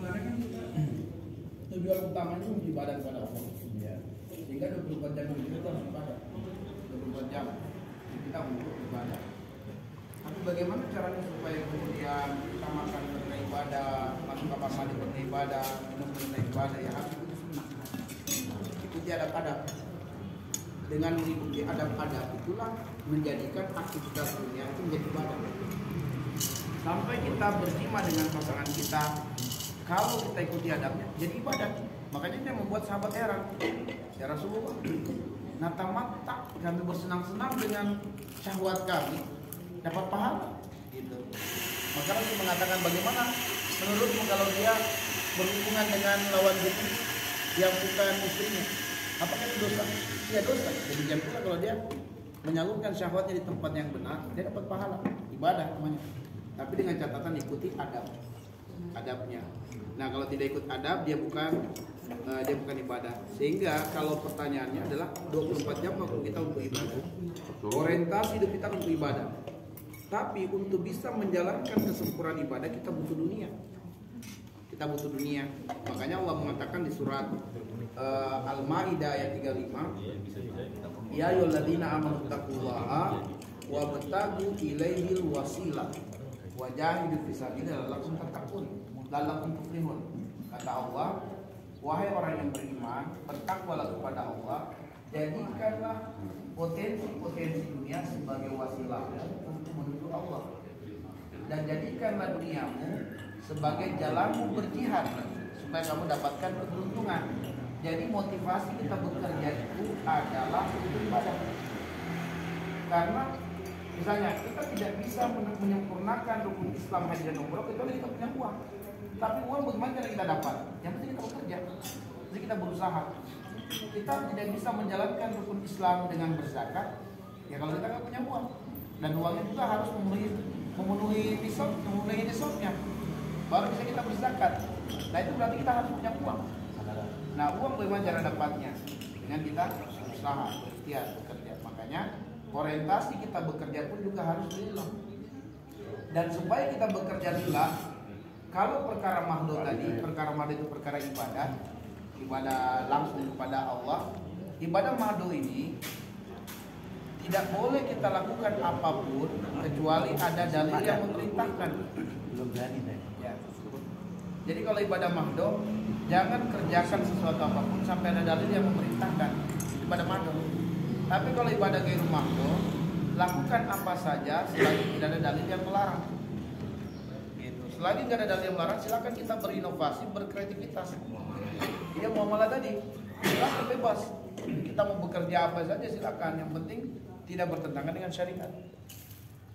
sebenarnya kan kita tujuan utamanya untuk ibadah kepada Allah. Ya. Sehingga 24 jam itu kita harus ibadah. 24 jam kita untuk ibadah. Tapi bagaimana caranya supaya kemudian kita makan karena ibadah, masuk kamar mandi karena ibadah, minum karena ibadah, ya harus ikuti sunnah. Ikuti adab-adab. Dengan mengikuti adab-adab itulah menjadikan aktivitas dunia itu menjadi ibadah. Sampai kita bersima dengan pasangan kita, kalau kita ikuti adabnya jadi ibadah. Makanya dia membuat sahabat heran. Ya Rasulullah, nata-mata kami bersenang-senang dengan syahwat kami dapat pahala gitu. Maka Rasul mengatakan, bagaimana menurutmu kalau dia berhubungan dengan lawan jenis yang bukan istrinya, apakah itu dosa? Iya dosa. Demikian pula kalau dia menyalurkan syahwatnya di tempat yang benar, dia dapat pahala, ibadah namanya. Tapi dengan catatan ikuti adabnya. Nah kalau tidak ikut adab, dia bukan ibadah. Sehingga kalau pertanyaannya adalah 24 jam waktu kita untuk ibadah, orientasi hidup kita untuk ibadah. Tapi untuk bisa menjalankan kesempurnaan ibadah kita butuh dunia. Kita butuh dunia. Makanya Allah mengatakan di surat Al-Maidah ayat 35, ya ayyuhalladzina amanu taqullaha wa battagu ilaihil wasilah wa jahidu fisabilillah la'allakum tattaqun la'allakum tuflihun. Kata Allah, wahai orang yang beriman, bertakwalah kepada Allah, jadikanlah potensi-potensi dunia sebagai wasilah untuk menuju Allah, dan jadikanlah duniamu sebagai jalanmu berjihad supaya kamu dapatkan keberuntungan. Jadi motivasi kita bekerja itu adalah untuk ibadah. Karena misalnya kita tidak bisa menyempurnakan rukun Islam haji dan umrah kecuali kita punya uang. Tapi uang bagaimana cara kita dapat? Yang penting kita bekerja, jadi kita berusaha. Kita tidak bisa menjalankan rukun Islam dengan berzakat, ya kalau kita nggak punya uang. Dan uangnya juga harus memenuhi nisabnya, baru bisa kita berzakat. Nah itu berarti kita harus punya uang. Nah uang bagaimana cara dapatnya? Dengan kita usaha, berikhtiar, bekerja. Makanya orientasi kita bekerja pun juga harus lillah. Dan supaya kita bekerja lillah, kalau perkara mahdoh tadi, perkara mahdoh itu perkara ibadah langsung kepada Allah. Ibadah mahdoh ini tidak boleh kita lakukan apapun kecuali ada dalil yang memerintahkan. Belum berani deh. Ya. Jadi kalau ibadah mahdoh, jangan kerjakan sesuatu apapun sampai ada dalil yang memerintahkan. Ibadah mahdoh. Tapi kalau ibadah ghairu mahdoh, lakukan apa saja selagi tidak ada dalil yang melarang. Gitu. Selagi tidak ada dalil yang melarang, silakan kita berinovasi, berkreativitas. Dia muamalah tadi, silakan bebas. Kita mau bekerja apa saja silakan, yang penting tidak bertentangan dengan syariat.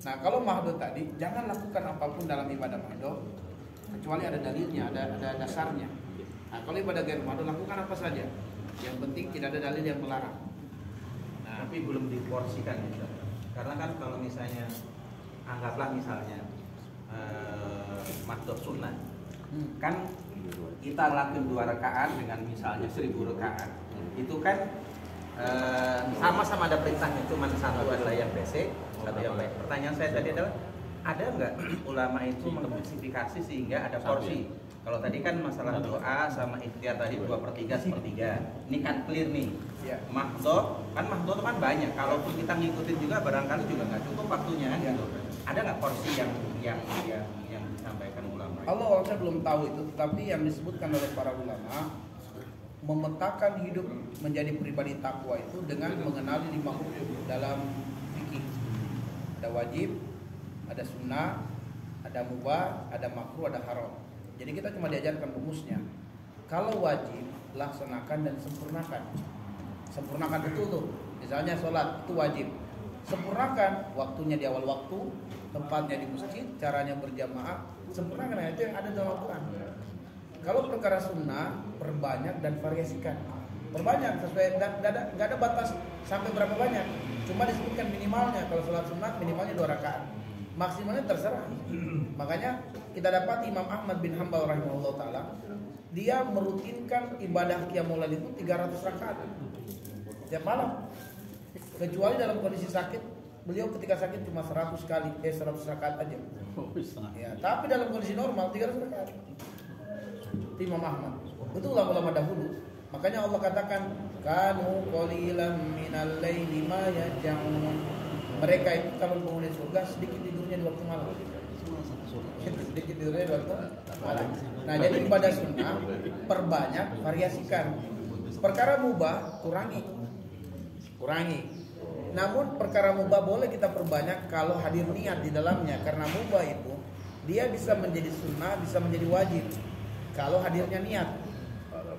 Nah kalau mahdoh tadi, jangan lakukan apapun dalam ibadah mahdoh kecuali ada dalilnya, ada dasarnya. Nah kalau ibadah ghairu mahdoh, lakukan apa saja, yang penting tidak ada dalil yang melarang. Nah, tapi belum diporsikan gitu. Karena kan kalau misalnya anggaplah misalnya mahdoh sunnah, kan kita lakukan 2 rakaat dengan misalnya 1000 rakaat, itu kan sama-sama ada perintahnya, cuma satu adalah yang basic, satu yang lain. Pertanyaan saya tadi adalah, ada nggak ulama itu mengspesifikasi sehingga ada porsi? Kalau tadi kan masalah doa sama ikhtiar tadi 2/3, 1/3. Ini kan clear nih. Ya. Mahdoh itu kan banyak. Kalaupun kita ngikutin juga barangkali juga nggak cukup waktunya kan gitu. Ada nggak porsi yang disampaikan ulama? Allah saya belum tahu itu, tetapi yang disebutkan oleh para ulama memetakan hidup menjadi pribadi takwa itu dengan mengenali 5 hukum dalam fikih. Ada wajib, ada sunnah, ada mubah, ada makruh, ada haram. Jadi kita cuma diajarkan rumusnya. Kalau wajib, laksanakan dan sempurnakan. Sempurnakan betul tuh. Misalnya sholat itu wajib. Sempurnakan waktunya di awal waktu, tempatnya di masjid, caranya berjamaah. Sempurnakan, itu yang ada dalam Al-Quran. Kalau perkara sunnah, perbanyak dan variasikan. Perbanyak sesuai, nggak ada batas sampai berapa banyak. Cuma disebutkan minimalnya. Kalau sholat sunnah minimalnya 2 rakaat. Maksimalnya terserah. Makanya kita dapat Imam Ahmad bin Hanbal rahimahullah ta'ala, dia merutinkan ibadah qiyamul lail itu 300 rakaat tiap malam. Kecuali dalam kondisi sakit, beliau ketika sakit cuma 100 rakaat aja. Ya, tapi dalam kondisi normal 300 rakaat. Itu Imam Ahmad. Itu ulama-ulama dahulu. Makanya Allah katakan kanu qalilan minal laili ma yaj'un. Mereka itu kalau penghuni surga sedikit tidurnya di waktu malam. Sedikit tidurnya di waktu malam. Nah, jadi ibadah sunnah perbanyak, variasikan. Perkara mubah kurangi. Namun perkara mubah boleh kita perbanyak kalau hadir niat di dalamnya. Karena mubah itu dia bisa menjadi sunnah, bisa menjadi wajib kalau hadirnya niat.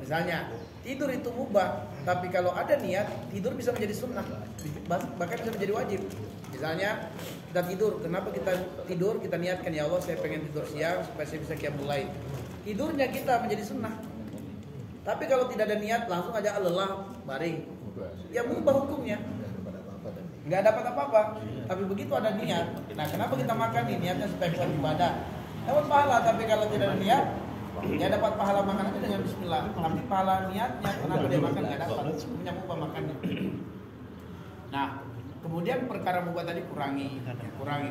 Misalnya tidur itu mubah, tapi kalau ada niat tidur bisa menjadi sunnah, bahkan bisa menjadi wajib. Misalnya kita tidur, kenapa kita tidur? Kita niatkan, ya Allah saya pengen tidur siang supaya saya bisa qiyamul lail. Tidurnya kita menjadi sunnah. Tapi kalau tidak ada niat langsung aja lelah baring, ya mubah hukumnya, nggak dapat apa-apa. Tapi begitu ada niat, nah kenapa kita makan nih? Niatnya supaya buat ibadah, dapat pahala. Tapi kalau tidak ada niat, ya dapat pahala makanannya dengan bismillah. Tapi pahala niatnya kenapa dia makan nggak dapat, punya mubah makannya. Nah, kemudian perkara mubah tadi kurangi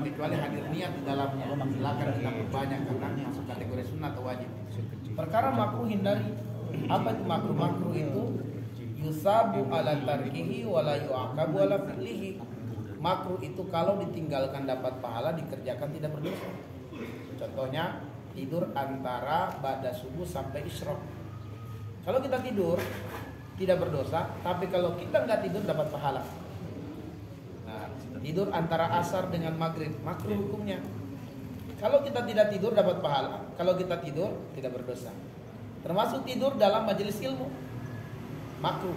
kecuali hadir niat di dalamnya. Silakan kita perbanyak karena masuk kategori sunnah atau wajib. Perkara makruh hindari. Apa itu makruh? Makruh itu yusabu ala tarkihi wala yu'aqabu ala fi'lihi. Makruh itu kalau ditinggalkan dapat pahala, dikerjakan tidak berdosa. Contohnya tidur antara ba'da subuh sampai isyraq. Kalau kita tidur tidak berdosa, tapi kalau kita nggak tidur dapat pahala. Nah, tidur antara asar dengan maghrib makruh hukumnya. Kalau kita tidak tidur dapat pahala, kalau kita tidur tidak berdosa. Termasuk tidur dalam majelis ilmu makruh.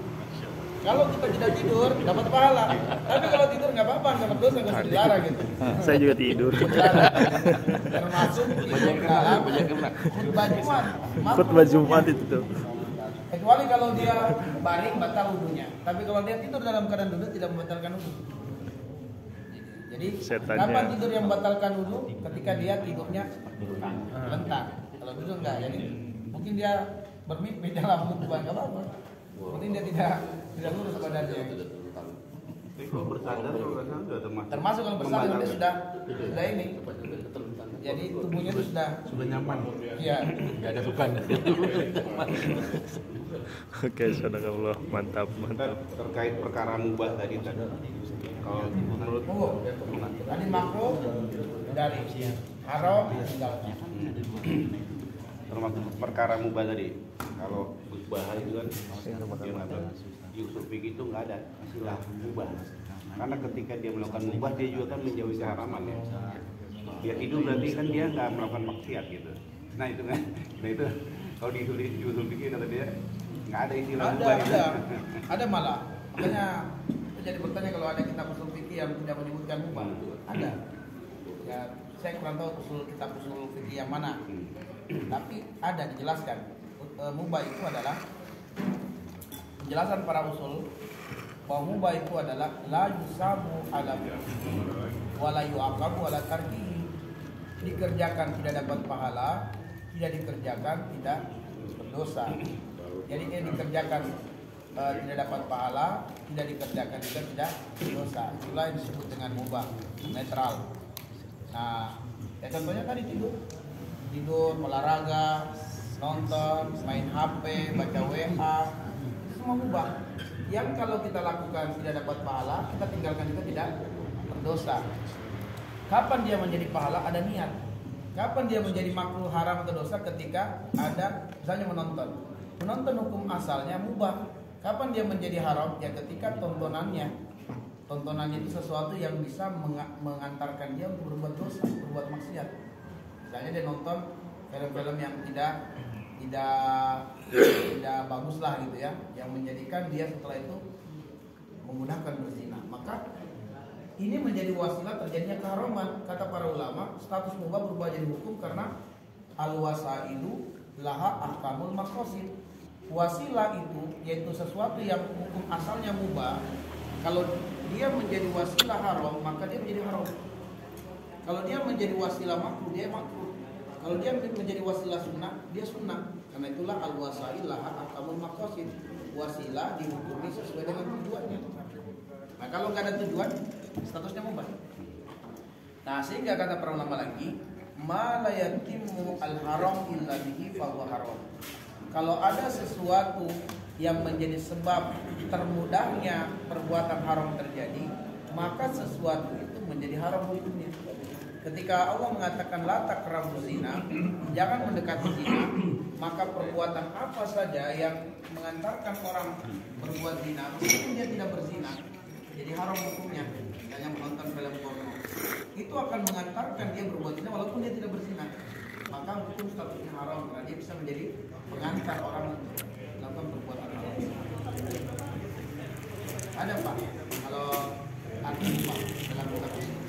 Kalau kita tidak tidur dapat pahala, tapi kalau tidur nggak apa-apa, nggak berdosa, nggak usah dilarang gitu. Saya juga tidur. Termasuk tidur dalam khutbah Jumat. Khutbah Jumat itu tuh. Kecuali kalau dia baring batal wudunya. Tapi kalau dia tidur dalam keadaan duduk tidak membatalkan wudu. Jadi kapan tidur yang membatalkan wudu? Ketika dia tidurnya lentang. Kalau duduk enggak. Jadi mungkin dia bermimpi dalam khutbah, enggak apa-apa. Mungkin dia tidak lurus badannya. Kalau bersandar termasuk kalau bersandar dia sudah ini. Jadi tubuhnya itu sudah nyaman. Iya. Enggak ada beban. Oke, sadaqallah, mantap. Terkait perkara mubah tadi. Kalau menurut tadi makruh dari haram tinggalnya. Termasuk perkara mubah tadi. Kalau mubah itu kan di usul fikih itu nggak ada istilah mubah. Karena ketika dia melakukan mubah dia juga kan menjauhi keharaman ya. Dia tidur berarti kan dia nggak melakukan maksiat gitu. Nah itu kan, kalau di usul fikih kata dia nggak ada istilah mubah. Ada malah. Makanya jadi bertanya kalau ada kitab usul fikih yang tidak menyebutkan mubah. Ada. Ya saya kurang tahu kitab usul fikih yang mana. Tapi ada dijelaskan. Mubah itu adalah penjelasan para usul bahwa mubah itu adalah la yusabu ala fi'lihi wa la yu'aqabu ala tarkihi. Dikerjakan tidak dapat pahala, tidak dikerjakan tidak berdosa. Jadi dia dikerjakan tidak dapat pahala, tidak dikerjakan juga tidak berdosa. Itulah yang disebut dengan mubah, netral. Nah, ya contohnya tadi tidur, olahraga, nonton, main HP, baca WA, itu semua mubah. Yang kalau kita lakukan tidak dapat pahala, kita tinggalkan juga tidak berdosa. Kapan dia menjadi pahala? Ada niat. Kapan dia menjadi makruh, haram atau dosa? Ketika ada, misalnya menonton. Menonton hukum asalnya mubah. Kapan dia menjadi haram? Ya ketika tontonannya itu sesuatu yang bisa mengantarkan dia untuk berbuat dosa, berbuat maksiat. Misalnya dia nonton film-film yang tidak bagus lah gitu ya, yang menjadikan dia setelah itu memudahkan berzina. Maka ini menjadi wasilah terjadinya keharaman. Kata para ulama, status mubah berubah jadi hukum karena al-wasailu laha ahkamul maqasid. Wasilah itu yaitu sesuatu yang hukum asalnya mubah, kalau dia menjadi wasilah haram maka dia menjadi haram. Kalau dia menjadi wasilah makruh dia makruh. Kalau dia menjadi wasilah sunnah dia sunnah. Karena itulah al-wasail laha ahkamul maqasid. Wasilah dihukumi sesuai dengan tujuannya. Nah kalau nggak ada tujuan statusnya mubah. Nah sehingga kata para ulama lagi, ma la yatimmu al-haram illa bihi fahuwa haram. Kalau ada sesuatu yang menjadi sebab termudahnya perbuatan haram terjadi, maka sesuatu itu menjadi haram hukumnya. Ketika Allah mengatakan la taqrabu zina, jangan mendekati zina, maka perbuatan apa saja yang mengantarkan orang berbuat zina, meskipun dia tidak berzina, jadi haram hukumnya. Misalnya menonton film porno, itu akan mengantarkan dia berbuat zina walaupun dia tidak berzina, maka hukum statusnya haram karena dia bisa menjadi pengantar orang untuk melakukan perbuatan haram. Ada Pak, kalau arti Pak dalam kitab ini.